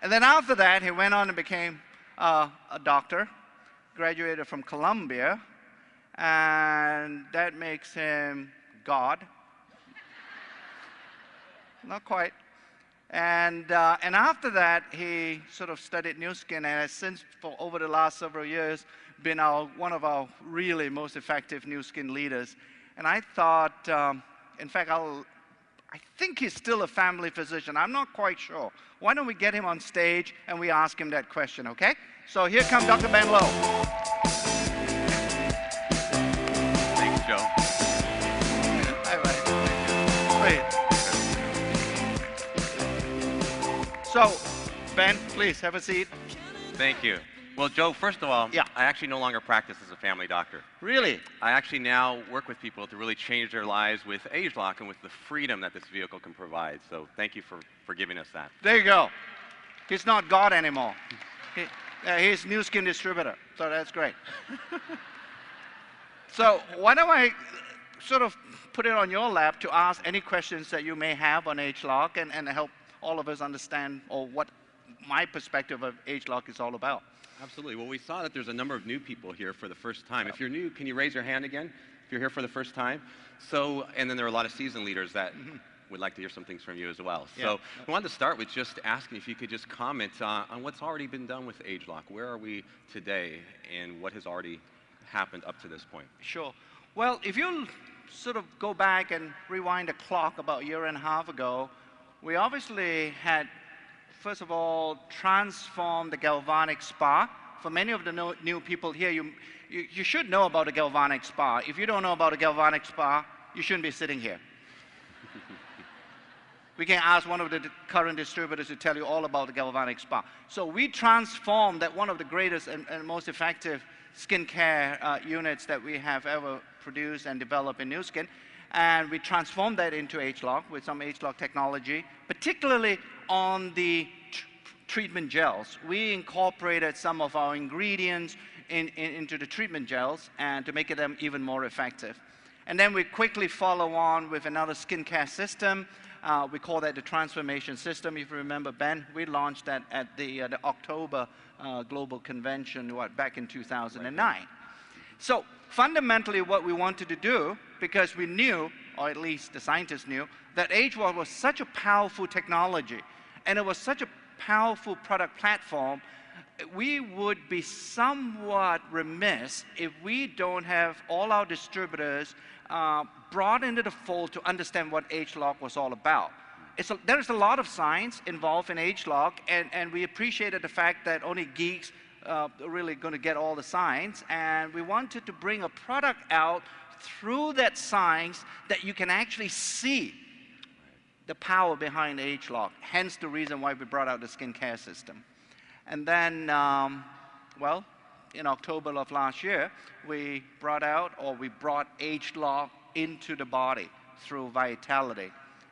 And then after that, he went on and became a doctor, graduated from Columbia, and that makes him God. Not quite. And after that, he sort of studied Nu Skin, and has since, for over the last several years, been one of our really most effective Nu Skin leaders. And I thought, in fact, I think he's still a family physician. I'm not quite sure. Why don't we get him on stage and we ask him that question, okay? So here comes Dr. Ben Lowe. Thanks, Joe. Hi, buddy. Great. So, Ben, please have a seat. Thank you. Well, Joe, first of all, yeah. I actually no longer practice as a family doctor. Really? I actually now work with people to really change their lives with ageLOC and with the freedom that this vehicle can provide. So thank you for giving us that. There you go. He's not God anymore. He's Nu Skin distributor, so that's great. So why don't I sort of put it on your lap to ask any questions that you may have on ageLOC and help all of us understand or what my perspective of ageLOC is all about. Absolutely. Well, we saw that there's a number of new people here for the first time. If you're new, can you raise your hand again if you're here for the first time? So, and then there are a lot of seasoned leaders that would like to hear some things from you as well. So I wanted to start with just asking if you could just comment on what's already been done with ageLOC. Where are we today and what has already happened up to this point? Sure. Well, if you sort of go back and rewind the clock about a year and a half ago, we obviously had, first of all, transformed the galvanic spa. For many of the new people here, you should know about a galvanic spa. If you don't know about a galvanic spa, you shouldn't be sitting here. We can ask one of the current distributors to tell you all about the galvanic spa. So we transformed that, one of the greatest and most effective skincare units that we have ever produced and developed in Nu Skin. And we transformed that into ageLOC with some ageLOC technology, particularly on the treatment gels. We incorporated some of our ingredients into the treatment gels and to make them even more effective. And then we quickly follow on with another skincare system. We call that the transformation system. If you remember, Ben, we launched that at the October Global Convention back in 2009. So fundamentally what we wanted to do, because we knew, or at least the scientists knew, that ageLOC was such a powerful technology and it was such a powerful product platform, we would be somewhat remiss if we don't have all our distributors brought into the fold to understand what ageLOC was all about. There's a lot of science involved in ageLOC, and we appreciated the fact that only geeks really going to get all the science, and we wanted to bring a product out through that science that you can actually see the power behind ageLOC, hence the reason why we brought out the skincare system. And then, well, in October of last year, we brought ageLOC into the body through Vitality.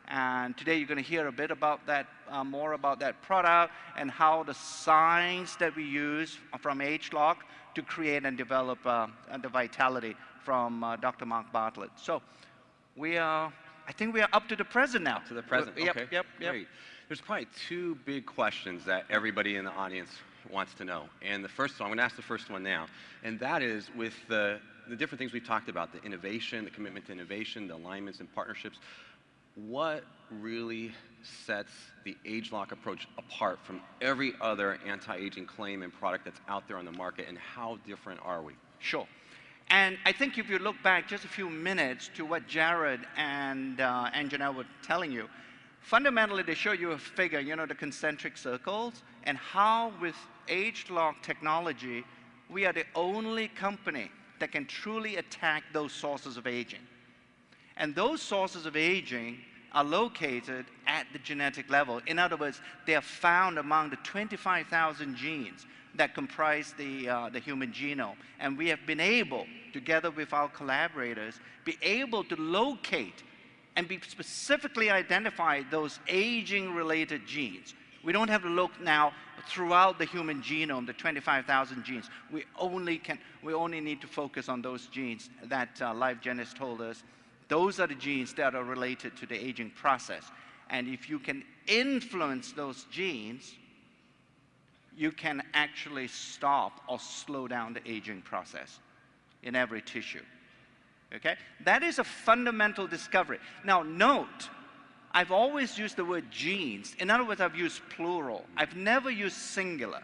And today you're going to hear a bit about that, more about that product and how the science that we use from ageLOC to create and develop the Vitality from Dr. Mark Bartlett. So I think we are up to the present now. To the present, okay. Yep. Great. There's probably two big questions that everybody in the audience wants to know. And the first one, I'm going to ask the first one now. And that is with the different things we've talked about, the innovation, the commitment to innovation, the alignments and partnerships. What really sets the ageLOC approach apart from every other anti-aging claim and product that's out there on the market, and how different are we? Sure. And I think if you look back just a few minutes to what Jared and Janelle were telling you, fundamentally they show you a figure, you know, the concentric circles, and how with ageLOC technology, we are the only company that can truly attack those sources of aging. And those sources of aging are located at the genetic level. In other words, they are found among the 25,000 genes that comprise the human genome. And we have been able, together with our collaborators, be able to locate and be specifically identify those aging-related genes. We don't have to look now throughout the human genome, the 25,000 genes. We only need to focus on those genes that LifeGen told us. Those are the genes that are related to the aging process. And if you can influence those genes, you can actually stop or slow down the aging process in every tissue. Okay? That is a fundamental discovery. Now note, I've always used the word genes. In other words, I've used plural. I've never used singular.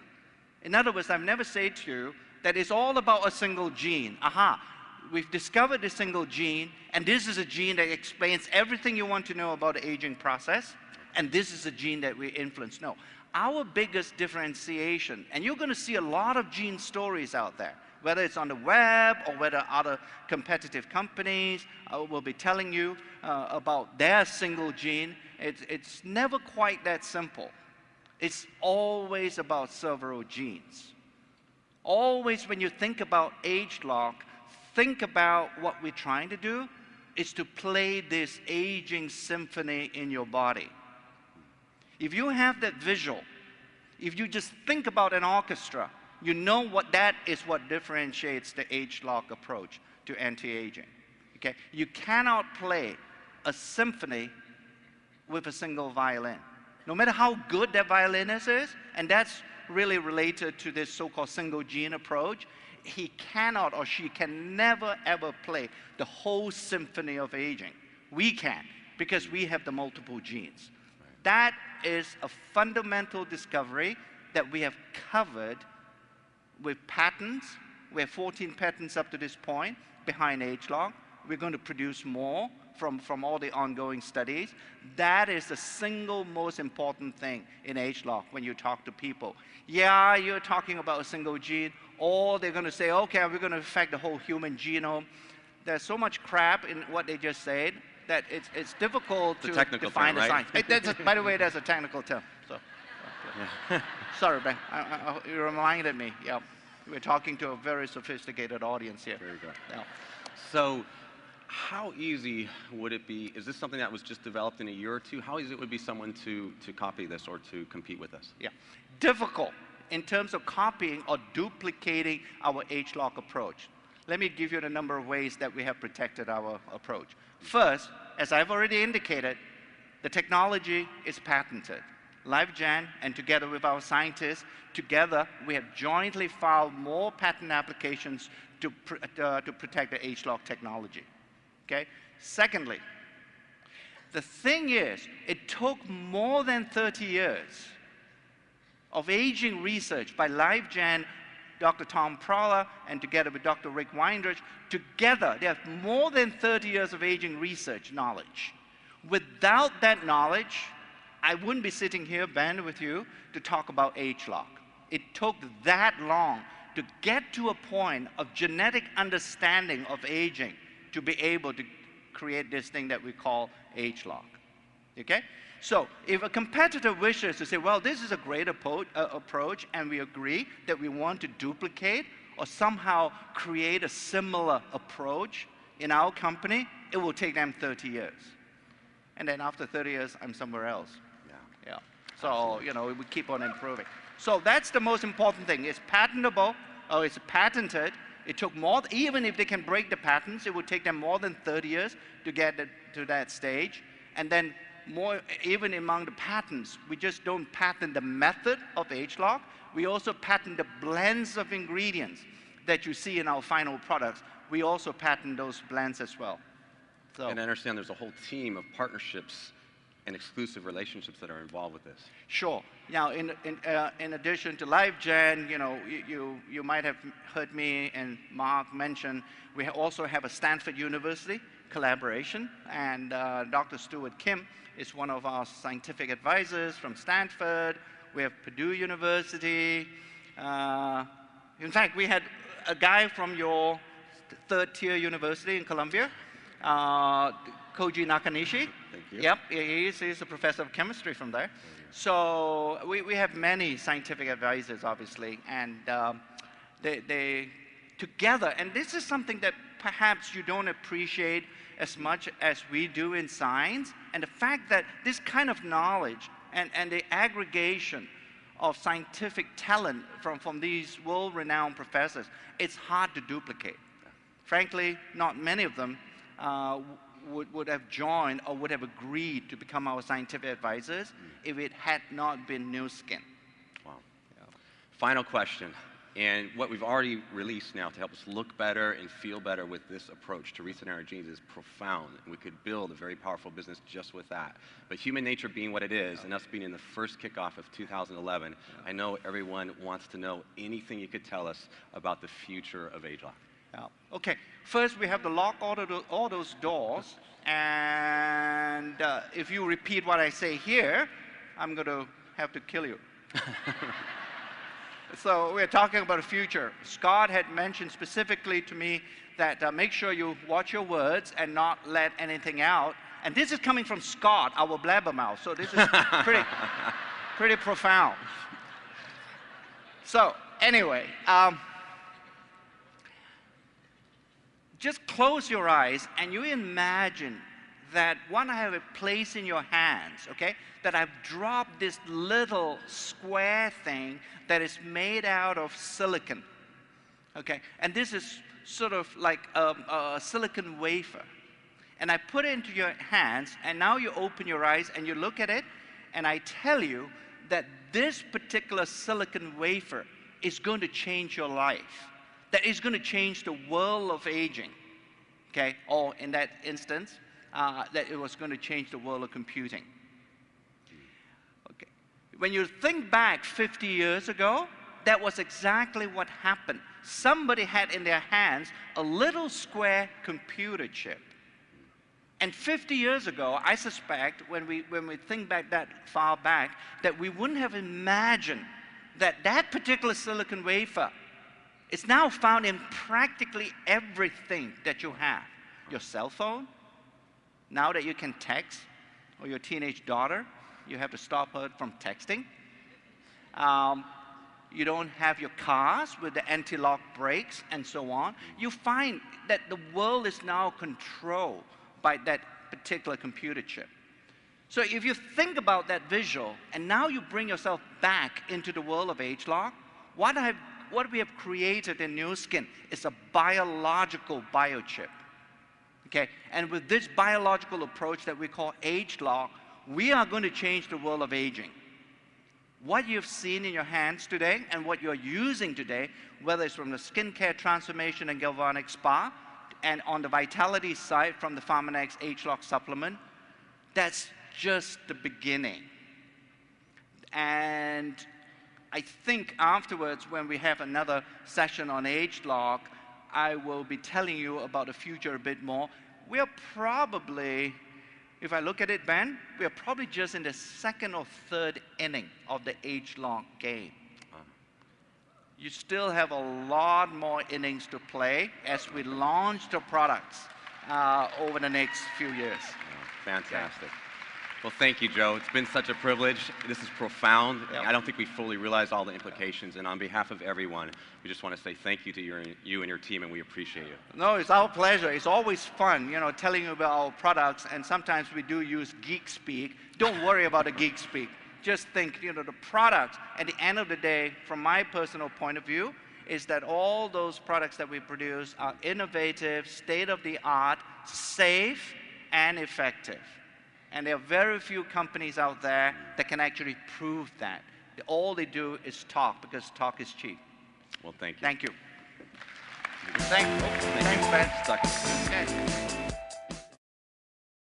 In other words, I've never said to you that it's all about a single gene. Aha, we've discovered a single gene, and this is a gene that explains everything you want to know about the aging process, and this is a gene that we influence. No, our biggest differentiation, and you're going to see a lot of gene stories out there, whether it's on the web or whether other competitive companies will be telling you about their single gene. It's never quite that simple. It's always about several genes. Always when you think about ageLOC, think about what we're trying to do is to play this aging symphony in your body. If you have that visual, if you just think about an orchestra, you know what that is what differentiates the ageLOC approach to anti-aging. Okay? You cannot play a symphony with a single violin. No matter how good that violinist is, and that's really related to this so-called single gene approach, he cannot or she can never ever play the whole symphony of aging. We can, because we have the multiple genes. Right. That is a fundamental discovery that we have covered with patents. We have 14 patents up to this point behind ageLOC. We're going to produce more from all the ongoing studies. That is the single most important thing in ageLOC when you talk to people. Yeah, you're talking about a single gene, or they're going to say, okay, we're going to affect the whole human genome. There's so much crap in what they just said that it's difficult to define the science. By the way, that's a technical term. So, sorry, Ben. You reminded me. Yeah, we're talking to a very sophisticated audience here. Very good. Yeah. So, how easy would it be? Is this something that was just developed in a year or two? How easy it would be someone to copy this or to compete with us? Yeah, difficult in terms of copying or duplicating our ageLOC approach. Let me give you the number of ways that we have protected our approach. First, as I've already indicated, the technology is patented. LiveGen and together with our scientists, together we have jointly filed more patent applications to protect the ageLOC technology. Okay? Secondly, the thing is, it took more than 30 years of aging research by LiveGen, Dr. Tom Prowler, and together with Dr. Rick Weindrich. Together, they have more than 30 years of aging research knowledge. Without that knowledge, I wouldn't be sitting here, Ben, with you to talk about ageLOC. It took that long to get to a point of genetic understanding of aging to be able to create this thing that we call ageLOC. Okay? So if a competitor wishes to say, well, this is a great approach, and we agree that we want to duplicate or somehow create a similar approach in our company, it will take them 30 years. And then after 30 years, I'm somewhere else. Yeah. So, absolutely. You know, we keep on improving. So that's the most important thing. It's patentable, or it's patented. It took more, even if they can break the patents, it would take them more than 30 years to get to that stage. And then more, even among the patents, we just don't patent the method of ageLOC. We also patent the blends of ingredients that you see in our final products. We also patent those blends as well. So, and I understand there's a whole team of partnerships and exclusive relationships that are involved with this. Sure. Now, in addition to LiveGen, you know, you might have heard me and Mark mention, we also have a Stanford University collaboration, and Dr. Stuart Kim is one of our scientific advisors from Stanford. We have Purdue University. In fact, we had a guy from your third-tier university in Columbia, Koji Nakanishi. Thank you. Yep, he's a professor of chemistry from there. So we have many scientific advisors, obviously, and they together, and this is something that perhaps you don't appreciate as much as we do in science, and the fact that this kind of knowledge and the aggregation of scientific talent from these world-renowned professors, it's hard to duplicate. Frankly, not many of them would have joined or would have agreed to become our scientific advisors if it had not been Nu Skin. Wow. Final question. And what we've already released now to help us look better and feel better with this approach to resetting our genes is profound. And we could build a very powerful business just with that. But human nature being what it is, and us being in the first kickoff of 2011, I know everyone wants to know anything you could tell us about the future of ageLOC. Yeah. Okay, first we have to lock all those doors, and if you repeat what I say here, I'm going to have to kill you. So we're talking about the future. Scott had mentioned specifically to me that make sure you watch your words and not let anything out. And this is coming from Scott, our blabbermouth. So this is pretty profound. So anyway, just close your eyes and you imagine that one I have a place in your hands, okay? That I've dropped this little square thing that is made out of silicon, okay? And this is sort of like a silicon wafer. And I put it into your hands, and now you open your eyes and you look at it, and I tell you that this particular silicon wafer is going to change your life. That is going to change the world of aging, okay? Or in that instance, that it was going to change the world of computing. Okay. When you think back 50 years ago, that was exactly what happened. Somebody had in their hands a little square computer chip. And 50 years ago, I suspect, when we think back that far back, that we wouldn't have imagined that that particular silicon wafer is now found in practically everything that you have. Your cell phone, now that you can text, or your teenage daughter, you have to stop her from texting. You don't have your cars with the anti-lock brakes and so on. You find that the world is now controlled by that particular computer chip. So if you think about that visual, and now you bring yourself back into the world of ageLOC, what we have created in Nu Skin is a biological biochip. Okay? And with this biological approach that we call ageLOC, we are going to change the world of aging. What you've seen in your hands today and what you're using today, whether it's from the skincare transformation and galvanic spa, and on the vitality side from the Pharmanex ageLOC supplement, that's just the beginning. And I think afterwards, when we have another session on ageLOC, I will be telling you about the future a bit more. We are probably, if I look at it, Ben, we are probably just in the second or third inning of the ageLOC game. You still have a lot more innings to play as we launch the products over the next few years. Fantastic. Well, thank you, Joe. It's been such a privilege. This is profound. Yep. I don't think we fully realize all the implications. And on behalf of everyone, we just want to say thank you to you and your team, and we appreciate you. No, it's our pleasure. It's always fun, you know, telling you about our products. And sometimes we do use geek speak. Don't worry about the geek speak. Just think, you know, the products, at the end of the day, from my personal point of view, is that all those products that we produce are innovative, state-of-the-art, safe, and effective. And there are very few companies out there that can actually prove that. All they do is talk, because talk is cheap. Well, thank you. Thank you. Thanks, Ben. Stuck. Okay.